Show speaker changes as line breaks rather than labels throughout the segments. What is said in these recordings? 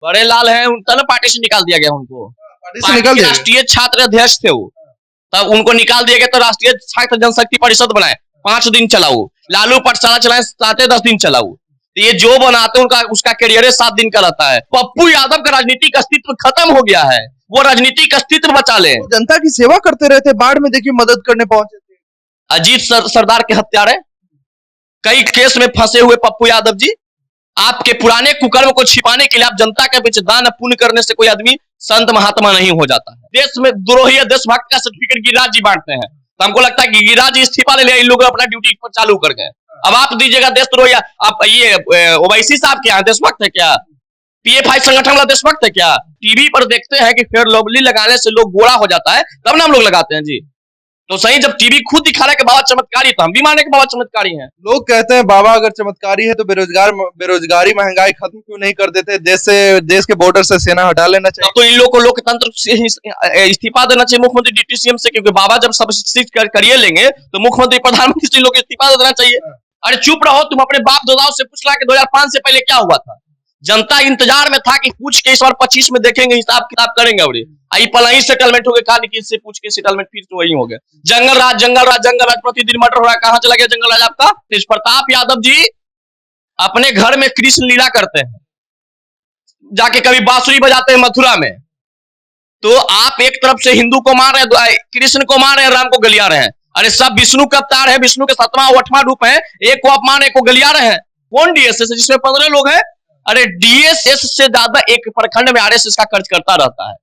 बड़े लाल हैं, उनका ना पार्टी से निकाल दिया गया उनको।
पार्टी से निकाल दिया?
राष्ट्रीय छात्र अध्यक्ष थे वो, तब उनको निकाल दिया गया तो राष्ट्रीय छात्र जनशक्ति परिषद बनाए, 5 दिन चला वो। लालू पाठशाला चलाए 7-10 दिन चला वो। तो ये जो बनाते उनका उसका करियर 7 दिन का रहता है। पप्पू यादव का राजनीतिक अस्तित्व खत्म हो गया है, वो राजनीतिक अस्तित्व बचा ले।
जनता की सेवा करते रहते, बाढ़ में देखिए मदद करने पहुंचे थे।
अजीत सरदार के हत्यारे, कई केस में फंसे हुए पप्पू यादव जी, आपके पुराने कुकर्म को छिपाने के लिए आप जनता के पीछे दान पुण्य करने से कोई आदमी संत महात्मा नहीं हो जाता है। देश में द्रोही या देशभक्त का सर्टिफिकेट गिरिराज जी बांटते हैं, तो हमको लगता है कि गिरिराज जी इस्तीफा ले लिया, इन लोग अपना ड्यूटी पर चालू कर गए। अब आप दीजिएगा देशद्रोही, आप ये ओवैसी साहब क्या देशभक्त है क्या? पीएफआई संगठन वाला देशभक्त है क्या? टीवी पर देखते हैं कि फेयर लवली लगाने से लोग गोरा हो जाता है, तब ना हम लोग लगाते हैं जी। तो सही, जब टीवी खुद दिखा रहा है कि बाबा चमत्कारी, तो हम भी माने कि बाबा चमत्कारी हैं।
लोग कहते हैं बाबा अगर चमत्कारी है तो बेरोजगारी महंगाई खत्म क्यों नहीं कर देते? देश के बॉर्डर से सेना हटा लेना चाहिए।
तो इन लोग को लोकतंत्र से इस्तीफा देना चाहिए मुख्यमंत्री डिप्टी सीएम से, क्योंकि बाबा जब सब चीज करिए लेंगे तो मुख्यमंत्री प्रधानमंत्री से लोग इस्तीफा देना चाहिए। अरे चुप रहो, तुम अपने बाप दादाओं से पूछ रहा कि 2005 से पहले क्या हुआ था। जनता इंतजार में था कि पूछ के इस बार 25 में देखेंगे, हिसाब किताब करेंगे। और आई पलाही सेटलमेंट हो गया, कहा कि इससे पूछ के सेटलमेंट फिर तो वही हो गया। जंगल राज प्रतिदिन मर्डर हो रहा है। कहां चला गया जंगल राज आपका? तेज प्रताप यादव जी अपने घर में कृष्ण लीला करते हैं, जाके कभी बांसुरी बजाते हैं मथुरा में। तो आप एक तरफ से हिंदू को मार रहे हैं, कृष्ण को मार रहे हैं, राम को गलिया रहे हैं। अरे सब विष्णु का अवतार है, विष्णु के 7वां 8वां रूप है, एक को अपमान एक को गलिया रहे हैं। कौन डीएसएस है जिसमें 15 लोग हैं? अरे डीएसएस से ज्यादा एक प्रखंड में आरएसएस का खर्च करता रहता है।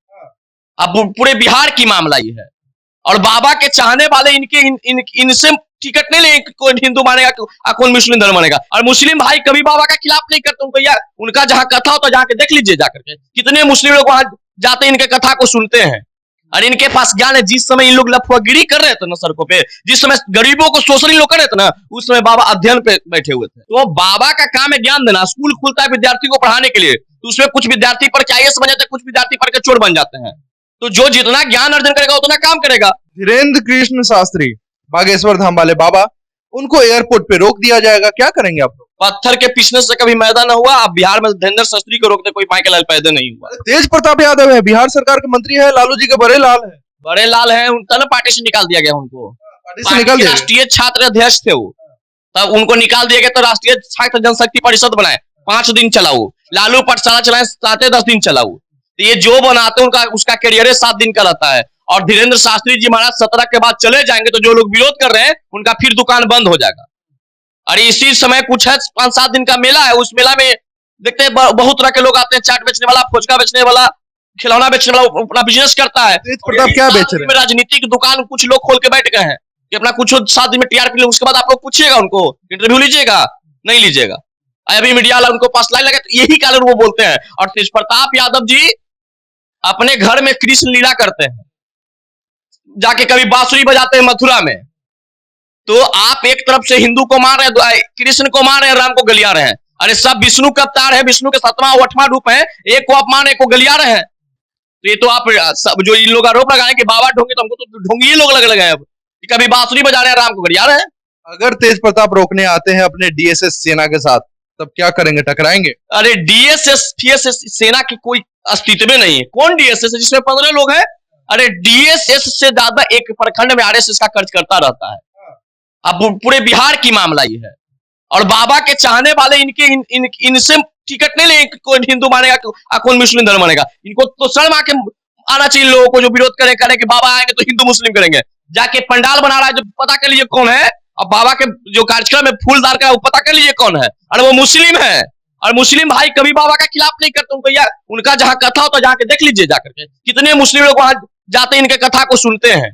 अब पूरे बिहार की मामला ये है। और बाबा के चाहने वाले इनसे टिकट नहीं लेंगे, कौन हिंदू मानेगा कौन मुस्लिम धर्म मानेगा। और मुस्लिम भाई कभी बाबा का खिलाफ नहीं करते, उनको यार उनका जहां कथा होता है जाके देख लीजिए जाकर के, कितने मुस्लिम लोग वहां जाते इनके कथा को सुनते हैं। और इनके पास ज्ञान है। जिस समय इन लोग लफुआगिरी कर रहे थे ना सड़कों पे, जिस समय गरीबों को शोषण लोग कर रहे थे ना, उस समय बाबा अध्ययन पे बैठे हुए थे। तो बाबा का काम है ज्ञान देना। स्कूल खुलता है विद्यार्थी को पढ़ाने के लिए, तो उसमें कुछ विद्यार्थी पढ़ के आईएएस बन जाते हैं, कुछ विद्यार्थी पढ़ के चोर बन जाते हैं। तो जो जितना ज्ञान अर्जन करेगा उतना काम करेगा।
धीरेन्द्र कृष्ण शास्त्री बागेश्वर धाम वाले बाबा, उनको एयरपोर्ट पे रोक दिया जाएगा, क्या करेंगे आप लोग?
पत्थर के पीछने से कभी मैदा न हुआ। अब बिहार में धीरेन्द्र शास्त्री को रोकते कोई माइकल लाल पैदा नहीं हुआ।
तेज प्रताप यादव है, बिहार सरकार के मंत्री है, लालू जी के बड़े लाल है।
बड़े लाल हैं, उनका ना पार्टी से निकाल दिया गया उनको।
पार्टी से निकाल दिया?
राष्ट्रीय छात्र अध्यक्ष थे वो, तब उनको निकाल दिया गया तो राष्ट्रीय छात्र जनशक्ति परिषद बनाए, 5 दिन चला वो। लालू पाठशाला चलाए 7-10 दिन चला वो। तो ये जो बनाते उनका उसका करियर 7 दिन का रहता है। और धीरेन्द्र शास्त्री जी महाराज 17 के बाद चले जाएंगे, तो जो लोग विरोध कर रहे हैं उनका फिर दुकान बंद हो जाएगा। और इसी समय कुछ है 5-7 दिन का मेला है, उस मेला में देखते हैं बहुत तरह के लोग आते हैं। चाट बेचने वाला, फुचका बेचने वाला, खिलौना बेचने वाला अपना बिजनेस करता है।
तेज प्रताप क्या बेच रहे हैं?
राजनीतिक दुकान कुछ लोग खोल के बैठ गए हैं कि अपना कुछ 7 दिन में टीआरपी ले। उसके बाद आप लोग पूछिएगा, उनको इंटरव्यू लीजिएगा, नहीं लीजिएगा। अभी मीडिया वाला उनको पास लाइन लगे, तो यही कारण वो बोलते हैं। और तेज प्रताप यादव जी अपने घर में कृष्ण लीला करते हैं, जाके कभी बांसुरी बजाते हैं मथुरा में। तो आप एक तरफ से हिंदू को मार रहे हैं, कृष्ण को मार रहे हैं, राम को गलिया रहे हैं। अरे सब विष्णु का अवतार है, विष्णु के 7वां 8वां रूप है, एक को अपमान एक को गलिया रहे हैं। तो ये तो आप सब जो इन लोग आरोप लगाए कि बाबा ढोंगी, तो हमको तो ढोंगी लोग लग गए। अब कभी बांसुरी बजा रहे हैं, राम को गलिया रहे हैं।
अगर तेज प्रताप रोकने आते हैं अपने डीएसएस सेना के साथ, तब क्या करेंगे? टकराएंगे?
अरे डीएसएस पीएसएस सेना की कोई अस्तित्व नहीं है। कौन डीएसएस है जिसमें 15 लोग हैं? अरे डीएसएस से ज्यादा एक प्रखंड में आरएसएस का खर्च करता रहता है। अब पूरे बिहार की मामला ये है। और बाबा के चाहने वाले इनसे टिकट नहीं लेंगे, कौन हिंदू मानेगा कौन मुस्लिम धर्म मानेगा। इनको तो शर्म आके आना चाहिए लोगों को, जो विरोध करे कि बाबा आएंगे तो हिंदू मुस्लिम करेंगे। जाके पंडाल बना रहा है, जो पता कर लीजिए कौन है। और बाबा के जो कार्यक्रम है फूलदार का, वो पता कर लीजिए कौन है। और वो मुस्लिम है। और मुस्लिम भाई कभी बाबा का खिलाफ नहीं करते, उनको यार उनका जहां कथा होता है जाके देख लीजिए जाकर के, कितने मुस्लिम लोग वहां जाते इनके कथा को सुनते हैं।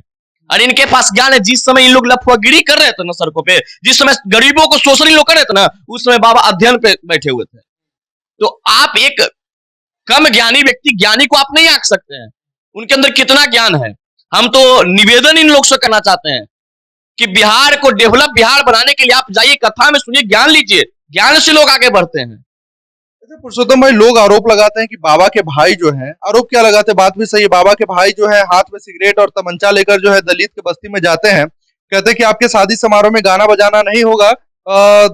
और इनके पास ज्ञान है। जिस समय इन लोग लफुआगिरी कर रहे थे ना सड़कों पे, जिस समय गरीबों को शोषण लोग कर रहे थे ना, उस समय बाबा अध्ययन पे बैठे हुए थे। तो आप एक कम ज्ञानी व्यक्ति, ज्ञानी को आप नहीं आंक सकते हैं, उनके अंदर कितना ज्ञान है। हम तो निवेदन इन लोग से करना चाहते हैं कि बिहार को डेवलप बिहार बनाने के लिए आप जाइए, कथा में सुनिए, ज्ञान लीजिए, ज्ञान से लोग आगे बढ़ते हैं।
पुरुषोत्तम भाई, लोग आरोप लगाते हैं कि बाबा के भाई जो है, आरोप क्या लगाते हैं, बात भी सही है, बाबा के भाई जो है हाथ में सिगरेट और तमंचा लेकर जो है दलित के बस्ती में जाते हैं, कहते हैं कि आपके शादी समारोह में गाना बजाना नहीं होगा,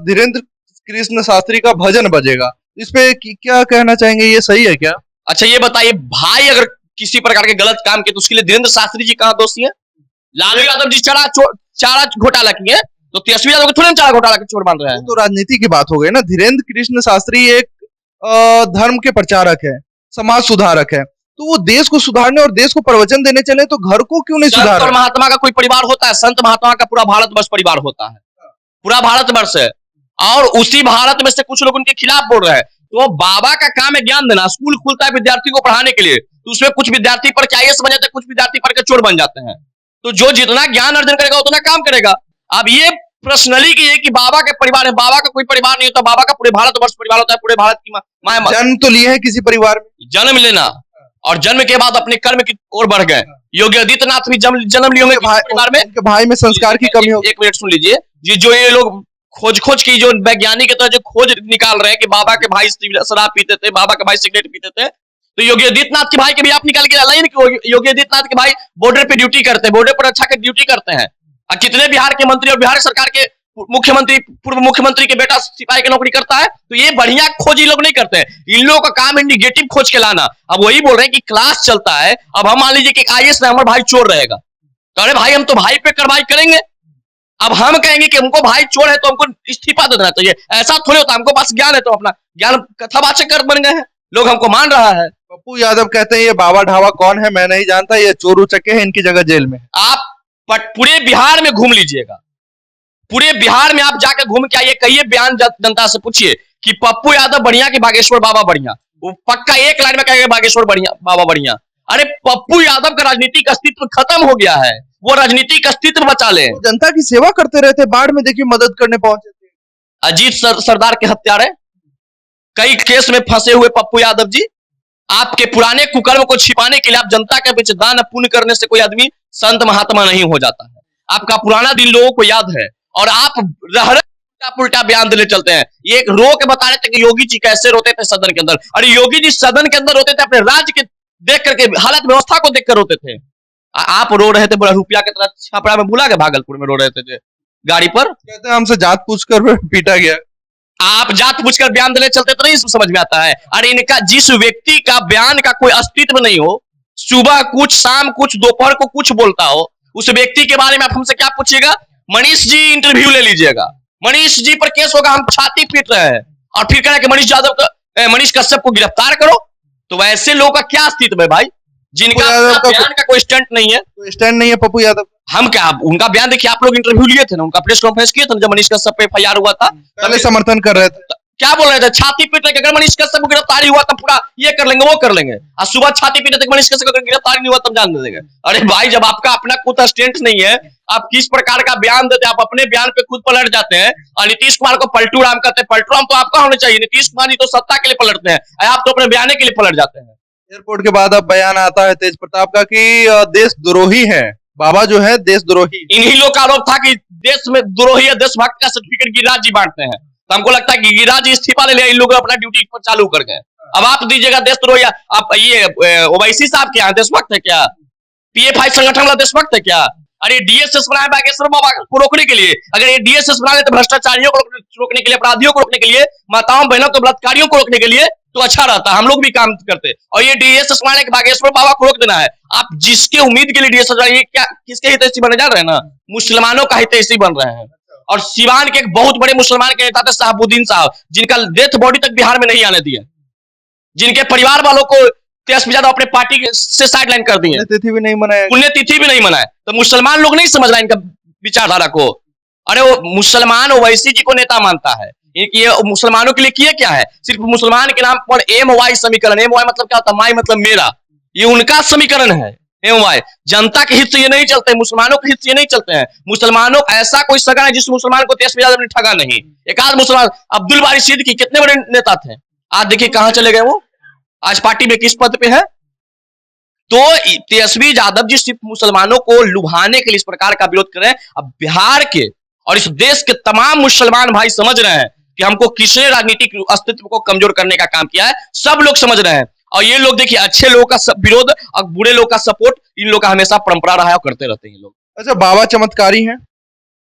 धीरेन्द्र कृष्ण शास्त्री का भजन बजेगा। इस पे क्या कहना चाहेंगे, ये सही है क्या?
अच्छा ये बताइए, भाई अगर किसी प्रकार के गलत काम किए तो उसके लिए धीरेन्द्र शास्त्री जी कहाँ दोषी है? लालू यादव जी चारा घोटाला किए तो तेजस्वी यादव को थोड़ी चारा घोटाला के चोर मान रहे हैं।
तो राजनीति की बात हो गई ना। धीरेन्द्र कृष्ण शास्त्री एक धर्म के प्रचारक है, समाज सुधारक है, तो वो देश को सुधारने और देश को प्रवचन देने चले तो घर को क्यों नहीं सुधार?
संत महात्मा का कोई परिवार होता है? संत महात्मा का पूरा भारतवर्ष परिवार होता है, पूरा भारतवर्ष है, और उसी भारत में से कुछ लोग उनके खिलाफ बोल रहे हैं। तो बाबा का काम है ज्ञान देना। स्कूल खुलता है विद्यार्थी को पढ़ाने के लिए, तो उसमें कुछ विद्यार्थी पढ़ के आईएएस बन जाते हैं, कुछ विद्यार्थी पढ़ के चोर बन जाते हैं। तो जो जितना ज्ञान अर्जन करेगा उतना काम करेगा। अब ये पर्सनली की है कि बाबा के परिवार है, बाबा का कोई परिवार नहीं होता, बाबा का पूरे भारतवर्ष परिवार होता है, पूरे भारत की माँ।
जन्म तो लिए है किसी परिवार में,
जन्म लेना और जन्म के बाद अपने कर्म की ओर बढ़ गए। योगी आदित्यनाथ भी जन्म लिए होंगे परिवार में,
भाई में संस्कार की कमी हो।
एक मिनट सुन लीजिए जी, जो ये लोग खोज की, जो वैज्ञानिक जो खोज निकाल रहे हैं कि बाबा के भाई शराब पीते थे, बाबा के भाई सिगरेट पीते थे, तो योगी आदित्यनाथ के भाई के भी आप निकाल के लाइन कि योगी आदित्यनाथ के भाई बॉर्डर पे ड्यूटी करते हैं, बॉर्डर पर अच्छा के ड्यूटी करते हैं। और कितने बिहार के मंत्री और बिहार सरकार के मुख्यमंत्री, पूर्व मुख्यमंत्री के बेटा सिपाही की नौकरी करता है। तो ये बढ़िया खोज इन लोग नहीं करते हैं, इन लोगों का काम है निगेटिव खोज के लाना। अब वही बोल रहे हैं कि क्लास चलता है, अब हम मान लीजिए कि आईएएस में हमारा भाई चोर रहेगा, तो अरे भाई हम तो भाई पे कार्रवाई करेंगे। अब हम कहेंगे कि हमको भाई चोर है तो हमको इस्तीफा दे देना चाहिए, ऐसा थोड़ी होता। हमको पास ज्ञान है तो अपना ज्ञान कथावाचक कर बन गए हैं, लोग हमको मान रहा है।
पप्पू यादव कहते हैं ये बाबा ढाबा कौन है मैं नहीं जानता, ये चोर उचक्के हैं, इनकी जगह जेल में।
आप पूरे बिहार में घूम लीजिएगा, पूरे बिहार में आप जाकर घूम के आइए, कहिए बयान जनता से पूछिए कि पप्पू यादव बढ़िया कि बागेश्वर बाबा बढ़िया, वो पक्का एक लाइन में कहेगा बागेश्वर बढ़िया, बाबा बढ़िया। अरे पप्पू यादव का राजनीतिक अस्तित्व खत्म हो गया है, वो राजनीतिक अस्तित्व बचा ले।
जनता की सेवा करते रहते, बाढ़ में देखिए मदद करने पहुंचे थे।
अजीत सरदार के हत्यारे, कई केस में फंसे हुए पप्पू यादव जी, आपके पुराने कुकर्म को छिपाने के लिए आप जनता के बीच दान पुण्य करने से कोई आदमी संत महात्मा नहीं हो जाता है। आपका पुराना दिन लोगों को याद है और आप उल्टा बयान देने चलते हैं। ये एक रो के बता रहे थे कि योगी जी कैसे रोते थे सदन के अंदर। अरे योगी जी सदन के अंदर रोते थे, अपने राज्य के देख करके, हालत व्यवस्था को देखकर रोते थे। आप रो रहे थे बड़ा रुपया की तरह, छपरा में भूला के भागलपुर में रो रहे थे गाड़ी पर।
कहते हैं हमसे जात पूछकर पीटा गया।
आप जात पूछकर बयान देने चलते तो नहीं समझ में आता है। अरे इनका जिस व्यक्ति का बयान का कोई अस्तित्व नहीं हो, सुबह कुछ शाम कुछ दोपहर को कुछ बोलता हो, उस व्यक्ति के बारे में आप हमसे क्या पूछिएगा? मनीष जी इंटरव्यू ले लीजिएगा, मनीष जी पर केस होगा, हम छाती पीट रहे हैं, और फिर कह रहे कि मनीष कश्यप को गिरफ्तार करो। तो वैसे लोगों का क्या अस्तित्व है भाई, जिनका बयान का कोई स्टैंड नहीं है?
कोई स्टैंड नहीं है पप्पू यादव।
हम क्या उनका बयान देखिए, आप लोग इंटरव्यू लिए थे ना, उनका प्रेस कॉन्फ्रेंस किए थे ना, जब मनीष कश्यप पे एफआईआर हुआ था,
पहले समर्थन कर रहे थे।
क्या बोल रहे थे? छाती पीट रहे, अगर मनीष कश्यप को गिरफ्तारी हुआ तब पूरा ये कर लेंगे वो कर लेंगे, और सुबह छाती पीटे थे मनीष कश्यप को गिरफ्तारी नहीं हुआ तब जान दे देंगे। अरे भाई जब आपका अपना खुद स्टैंड नहीं है, आप किस प्रकार का बयान देते हैं? आप अपने बयान पे खुद पलट जाते हैं और नीतीश कुमार को पलटू राम कहते हैं। पलटू राम तो आपका होना चाहिए, नीतीश कुमार जी तो सत्ता के लिए पलटते हैं, आप तो अपने बयान के लिए पलट जाते हैं।
एयरपोर्ट के बाद अब बयान आता है तेज प्रताप का कि देशद्रोही है बाबा, जो है देशद्रोही।
इन्हीं लोग का आरोप था कि देश में द्रोही है देशभक्त का सर्टिफिकेट गिरिराज जी बांटते हैं, तो हमको लगता है कि गिरिराज जी इस्तीफा ले लिया, इन लोग अपना ड्यूटी पर चालू कर गए। अब आप दीजिएगा देशद्रोही। आप ये ओवैसी साहब क्या देशभक्त है क्या? पीएफआई संगठन वाला देशभक्त है क्या? अरे डीएसएस बनाए बागेश्वर बाबा को रोकने के लिए। अगर ये डीएसएस बना ले तो भ्रष्टाचारियों को रोकने के लिए, अपराधियों को रोकने के लिए, माताओं बहनों को बलात्कारियों को रोकने के लिए, तो अच्छा रहता, हम लोग भी काम करते। और ये डीएसएस बनाने के बागेश्वर बाबा को रोक देना है। आप जिसके उम्मीद के लिए डीएसएस बनाइए, क्या किसके हितैषी बने जा रहे हैं ना? मुसलमानों का हितैषी बन रहे हैं। और सिवान के एक बहुत बड़े मुसलमान के नेता थे शहाबुद्दीन साहब, जिनका डेथ बॉडी तक बिहार में नहीं आने दिए, जिनके परिवार वालों को तेजस्वी यादव अपने पार्टी से साइडलाइन कर दिए,
पुण्यतिथि भी नहीं मनाया,
पुण्यतिथि भी नहीं मनाए। तो मुसलमान लोग नहीं समझ रहे इनका विचारधारा को। अरे वो मुसलमान ओवैसी जी को नेता मानता है, ये मुसलमानों के लिए किए क्या है? सिर्फ मुसलमान के नाम पर MY समीकरण, MY मतलब क्या होता है? माई मतलब मेरा, ये उनका समीकरण है। MY जनता के हित से ये नहीं चलते, मुसलमानों के हित से ये नहीं चलते हैं। मुसलमानों ऐसा कोई सगा है जिस मुसलमान को तेजस्वी यादव ने ठगा नहीं। एक आध मुसलमान, अब्दुल बारी सिद्दीकी कितने बड़े नेता थे, आज देखिए कहां चले गए वो, आज पार्टी में किस पद पे है। तो तेजस्वी यादव जी सिर्फ मुसलमानों को लुभाने के लिए इस प्रकार का विरोध कर रहे हैं। अब बिहार के और इस देश के तमाम मुसलमान भाई समझ रहे हैं कि हमको किसने राजनीतिक अस्तित्व को कमजोर करने का काम किया है, सब लोग समझ रहे हैं। और ये लोग देखिए अच्छे लोगों का विरोध और बुरे लोग का सपोर्ट, इन लोग का हमेशा परंपरा रहा है और करते रहते हैं लोग।
अच्छा बाबा चमत्कारी हैं?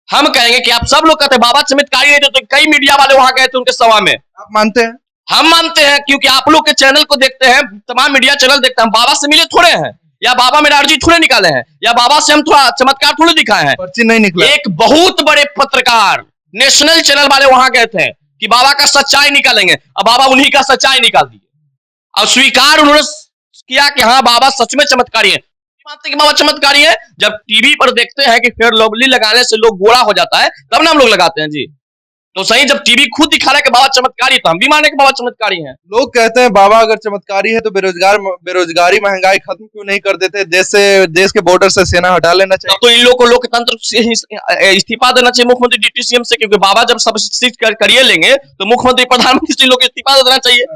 हम कहेंगे कि आप सब लोग कहते हैं बाबा चमत्कारी नहीं थे, तो कई मीडिया वाले वहां गए थे उनके सभा में।
आप मानते हैं?
हम मानते हैं क्योंकि आप लोग के चैनल को देखते हैं, तमाम मीडिया चैनल देखते हैं, बाबा से मिले थोड़े हैं, या बाबा मेरा अर्जी थोड़े निकाले हैं, या बाबा से हम थोड़ा चमत्कार थोड़े दिखाए हैं।
पर्ची नहीं निकला।
एक बहुत बड़े पत्रकार नेशनल चैनल वाले वहां गए थे कि बाबा का सच्चाई निकालेंगे, अब बाबा उन्हीं का सच्चाई निकाल दिए। और स्वीकार उन्होंने किया कि हाँ बाबा सच में चमत्कारी है। मानते कि बाबा चमत्कारी है। जब टीवी पर देखते हैं कि फेयर लवली लगाने से लोग गोरा हो जाता है, तब ना हम लोग लगाते हैं जी। तो सही, जब टीवी खुद दिखा रहा है कि बाबा चमत्कारी, तो हम भी माने कि बाबा चमत्कारी हैं।
लोग कहते हैं बाबा अगर चमत्कारी है तो बेरोजगारी महंगाई खत्म क्यों नहीं कर देते, देश के बॉर्डर से सेना हटा लेना चाहिए।
तो इन लोगों को लोकतंत्र से इस्तीफा देना चाहिए, मुख्यमंत्री डिप्टी सीएम से, क्योंकि बाबा जब सब चीज करिए लेंगे तो मुख्यमंत्री प्रधानमंत्री से लोग इस्तीफा देना चाहिए।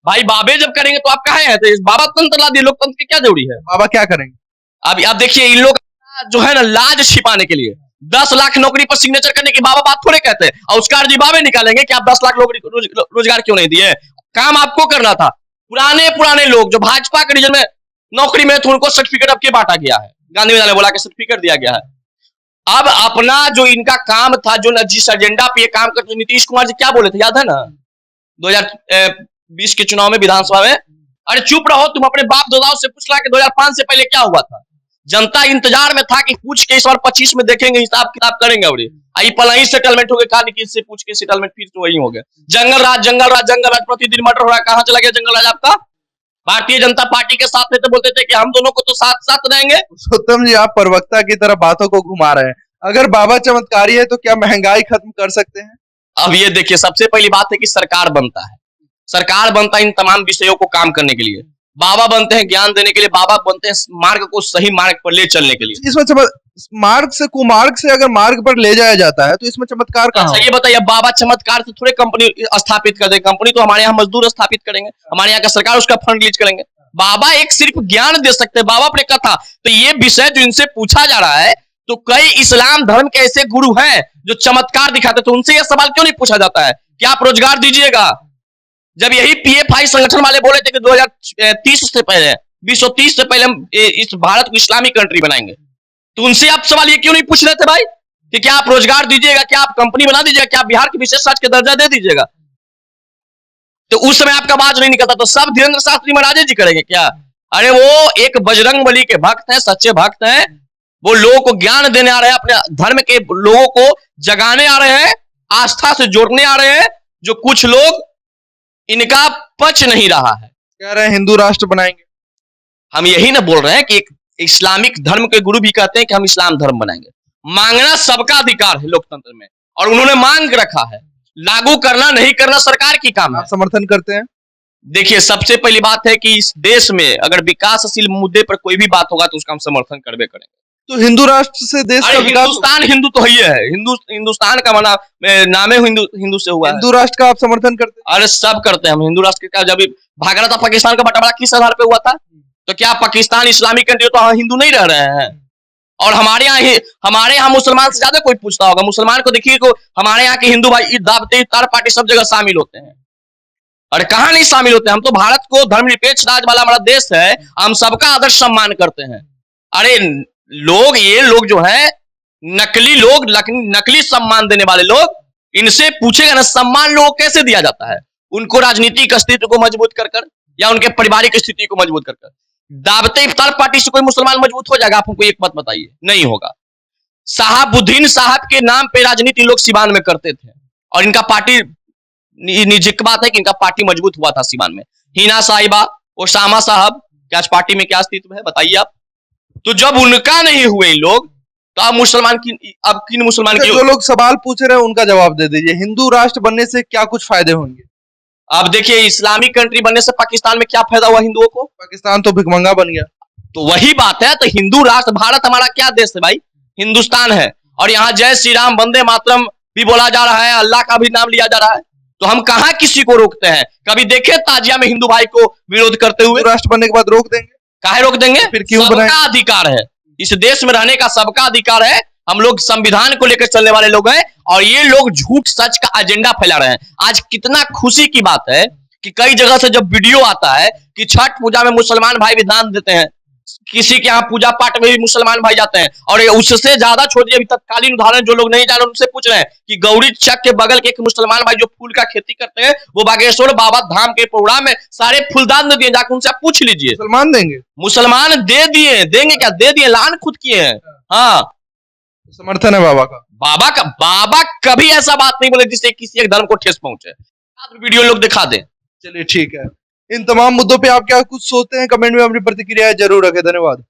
भाई बाबे जब करेंगे तो आप कहाँ हैं? तो बाबा तंत्र ला दिए, लोकतंत्र की क्या जरूरी है?
बाबा क्या करेंगे?
अब आप देखिए, इन लोग जो है ना लाज छिपाने के लिए 10 लाख नौकरी पर सिग्नेचर करने की बाबा बात थोड़े कहते हैं, और उसका अर्जी बाबे निकालेंगे कि आप 10 लाख रोजगार क्यों नहीं दिए। काम आपको करना था। पुराने लोग जो भाजपा के रीजन में नौकरी में थे उनको सर्टिफिकेट अब के बांटा गया है, गांधी मैदान बोला के सर्टिफिकेट दिया गया है। अब अपना जो इनका काम था, जो जिस एजेंडा पे ये काम करते, नीतीश कुमार जी क्या बोले थे याद है ना 2020 के चुनाव में विधानसभा में, अरे चुप रहो, तुम अपने बाप दादाओं से पूछ ला कि 2005 से पहले क्या हुआ था। जनता इंतजार में था कि पूछ के इस बार 25 में देखेंगे, हिसाब किताब करेंगे। और आई पलाही सेटलमेंट हो गया, कहा कि इससे पूछ के सेटलमेंट फिर तो वही हो गया। जंगल राज प्रतिदिन मर्डर हो रहा है। कहां चला गया जंगल राज आपका? भारतीय जनता पार्टी के साथ थे तो बोलते थे कि हम दोनों को तो साथ साथ रहेंगे।
पुरुषोत्तम जी, आप प्रवक्ता की तरह बातों को घुमा रहे हैं। अगर बाबा चमत्कारी है तो क्या महंगाई खत्म कर सकते हैं?
अब ये देखिए, सबसे पहली बात है कि सरकार बनता है, सरकार बनता है इन तमाम विषयों को काम करने के लिए। बाबा बनते हैं ज्ञान देने के लिए, बाबा बनते हैं मार्ग को सही मार्ग पर ले चलने के लिए।
इसमें मार्ग से कुमार्ग से अगर मार्ग पर ले जाया जाता है तो इसमें चमत्कार कहाँ?
अच्छा ये बताइए, बाबा चमत्कार से थोड़े कंपनी स्थापित कर दे। कंपनी तो हमारे यहाँ मजदूर स्थापित करेंगे, हमारे यहाँ का सरकार उसका फंड रिलीज करेंगे। बाबा एक सिर्फ ज्ञान दे सकते हैं, बाबा अपने कथा। तो ये विषय जो इनसे पूछा जा रहा है, तो कई इस्लाम धर्म के ऐसे गुरु हैं जो चमत्कार दिखाते, तो उनसे यह सवाल क्यों नहीं पूछा जाता है कि आप रोजगार दीजिएगा? जब यही पीएफआई संगठन वाले बोले थे कि 2030 से पहले 2030 से पहले हम इस भारत को इस्लामिक कंट्री बनाएंगे, तो उनसे आप सवाल ये क्यों नहीं पूछ रहे थे भाई कि क्या आप रोजगार दीजिएगा, क्या आप कंपनी बना दीजिएगा, क्या आप बिहार के विशेष राज्य का दर्जा दे दीजिएगा? तो उस समय आपका आवाज नहीं निकलता। तो सब धीरेन्द्र शास्त्री महाराज जी करेंगे क्या? अरे वो एक बजरंग बली के भक्त हैं, सच्चे भक्त हैं। वो लोगों को ज्ञान देने आ रहे हैं, अपने धर्म के लोगों को जगाने आ रहे हैं, आस्था से जोड़ने आ रहे हैं, जो कुछ लोग इनका पच नहीं रहा है।
कह रहे हैं हिंदू राष्ट्र बनाएंगे।
हम यही ना बोल रहे हैं कि एक इस्लामिक धर्म के गुरु भी कहते हैं कि हम इस्लाम धर्म बनाएंगे। मांगना सबका अधिकार है लोकतंत्र में, और उन्होंने मांग रखा है। लागू करना नहीं करना सरकार की काम है।
आप समर्थन करते हैं?
देखिए, सबसे पहली बात है कि इस देश में अगर विकासशील मुद्दे पर कोई भी बात होगा तो उसका हम समर्थन करबे करेंगे।
तो हिंदू राष्ट्र से देश का विकास?
हिंदुस्तान हिंदू तो ही है, हिंदुस्तान का माना नाम है हिंदू से हुआ है।
हिंदू राष्ट्र का आप समर्थन करते हैं?
अरे सब करते हैं हम हिंदू राष्ट्र का। जब भाग रहा था पाकिस्तान का बंटवारा किस आधार पे हुआ था? तो क्या पाकिस्तान इस्लामिक कंट्री तो हिंदू नहीं रह रहे हैं? और हमारे यहाँ मुसलमान से ज्यादा कोई पूछता होगा। मुसलमान को देखिए, को हमारे यहाँ के हिंदू भाई दावते इफ्तार पार्टी सब जगह शामिल होते हैं। अरे कहाँ नहीं शामिल होते? हम तो भारत को धर्मनिरपेक्ष राज वाला हमारा देश है, हम सबका आदर सम्मान करते हैं। अरे ये लोग जो है नकली लोग, नकली सम्मान देने वाले लोग, इनसे पूछेगा ना सम्मान लोगों को कैसे दिया जाता है? उनको राजनीतिक अस्तित्व को मजबूत कर या उनके पारिवारिक स्थिति को मजबूत कर। दावते इफ्तार पार्टी से कोई मुसलमान मजबूत हो जाएगा? आप हमको एक बात बताइए, नहीं होगा। साहबुद्दीन साहब के नाम पे राजनीति लोग सिवान में करते थे, और इनका पार्टी निजी बात है कि इनका पार्टी मजबूत हुआ था सिवान में। हिना साहिबा, ओसामा साहब, क्या आज पार्टी में क्या अस्तित्व है बताइए आप? तो जब उनका नहीं हुए लोग, तो अब किन मुसलमान की?
जो लोग सवाल पूछ रहे हैं उनका जवाब दे दीजिए। हिंदू राष्ट्र बनने से क्या कुछ फायदे होंगे?
अब देखिए, इस्लामिक कंट्री बनने से पाकिस्तान में क्या फायदा हुआ हिंदुओं को?
पाकिस्तान तो भिखमंगा बन गया।
तो वही बात है। तो हिंदू राष्ट्र, भारत हमारा क्या देश है भाई? हिंदुस्तान है। और यहाँ जय श्री राम वंदे मातरम भी बोला जा रहा है, अल्लाह का भी नाम लिया जा रहा है। तो हम कहाँ किसी को रोकते हैं? कभी देखे ताजिया में हिंदू भाई को विरोध करते हुए?
राष्ट्र बनने के बाद रोक देंगे?
काहे रोक देंगे?
फिर क्यों बनाए?
सबका अधिकार है, इस देश में रहने का सबका अधिकार है। हम लोग संविधान को लेकर चलने वाले लोग हैं, और ये लोग झूठ सच का एजेंडा फैला रहे हैं। आज कितना खुशी की बात है कि कई जगह से जब वीडियो आता है कि छठ पूजा में मुसलमान भाई भी दान देते हैं, किसी के यहाँ पूजा पाठ में भी मुसलमान भाई जाते हैं। और ये उससे ज्यादा छोड़िए, अभी तत्कालीन उदाहरण जो लोग नहीं जान रहे उनसे पूछ रहे हैं कि गौरी चक के बगल के एक मुसलमान भाई जो फूल का खेती करते हैं, वो बागेश्वर बाबा धाम के प्रोग्राम में सारे फूलदान दे दिए, जाकर उनसे आप पूछ लीजिए।
मुसलमान देंगे?
मुसलमान दे दिए, देंगे क्या, दे दिए, ऐलान खुद किए हैं। हाँ,
समर्थन है बाबा का?
बाबा कभी ऐसा बात नहीं बोले जिससे किसी एक धर्म को ठेस पहुंचे। वीडियो लोग दिखा दें।
चलिए ठीक है। इन तमाम मुद्दों पे आप क्या कुछ सोचते हैं, कमेंट में अपनी प्रतिक्रिया जरूर रखें। धन्यवाद।